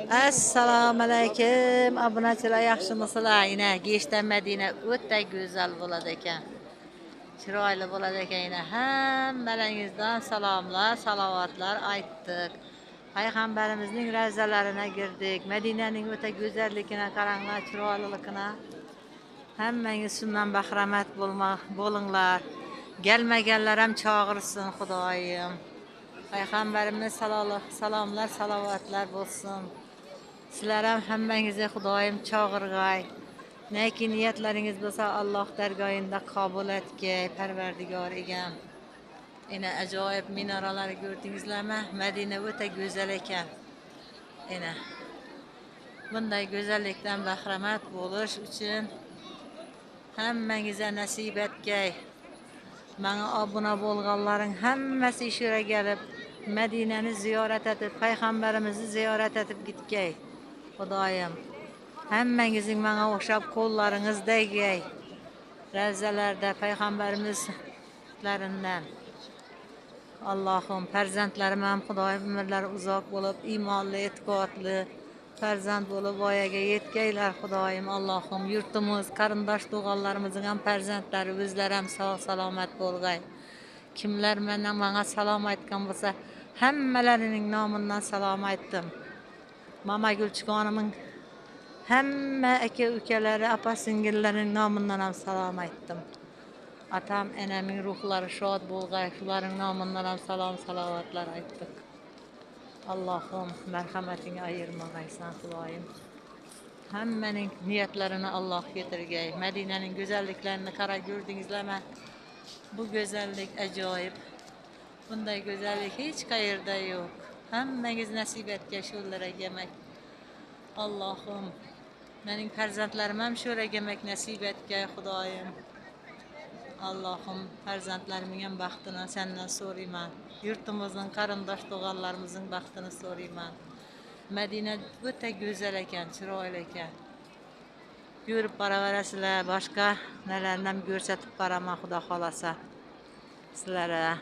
Assalomu alaykum. Obunachilar yaxshimisizlar? Yine Geçden Medine o'ta go'zal bo'ladi ekan. Chiroyli bo'ladi ekan. Yine hammalaringizdan salomlar, salovatlar aytdik. Payg'ambarimizning ravzalarına girdik. Medinening o'ta go'zalligini qaranglar, chiroyliligini. Hammangiz shundan bahramand bo'linglar. Gelmaganlar ham chaqirsin Xudoyim. Payg'ambarimiz salomlar, salovatlar bo'lsin. Sizlar ham hammangizga Xudoyim chog'irg'ay. Neki niyatlaringiz bo'lsa Alloh dargohida qabul etgay, Parvardigor egam. Ena ajoyib minoralar ko'rdingizlarmi? Madina o'ta go'zal ekan. Ena bunday go'zallikdan bahramand bo'lish uchun hammangizga nasib etgay. Menga obuna bo'lganlarning hammasi ishga kelib, Madinani ziyorat etib, payg'ambarimizni ziyorat etib gitgay. Xudoyim hammangizning menga o'xshab qo'llaringizdagi ravzalarda payg'ambarimizlaridan Allohim farzandlarim ham Xudoyim umrlari uzoq bo'lib, iymonli, e'tiqodli farzand bo'lib voyaga yetgaylar Xudoyim. Allohim yurtimiz, qarindosh tug'onlarimizning ham farzandlari o'zlari ham sog' salomat bo'lgay. Kimlar menga salom aytgan bo'lsa, hammalarining nomidan salom aytdim. Mama Gulchigonimning hamma aka ukalari, opa singillarining nomidan ham salom aytdim. Atam, enamning ruhlari shod bo'lgay, shularning nomidan ham salom salovatlar aytdik. Allohim marhamatingni ayirmag'aysan Xudoyim. Hammaning niyatlarini Alloh yetirgay. Madinaning go'zalliklarini qarab ko'rdingizlarmi? Bu go'zallik ajoyib. Bunday go'zallik hech qayerda yo'q. Hammangiz nasib etgan shularga yemak. Allohim mening farzandlarim ham shularga yemak nasib etgay Xudoyim. Allohim farzandlarimning ham baxtini sendan so'rayman. Yurtimizning qarindosh tug'onlarimizning baxtini so'rayman. Madina o'ta go'zal ekan, chiroyli ekan. Ko'rib boraverasizlar, boshqa nalarni ham ko'rsatib boraman Xudo xolasa sizlarga.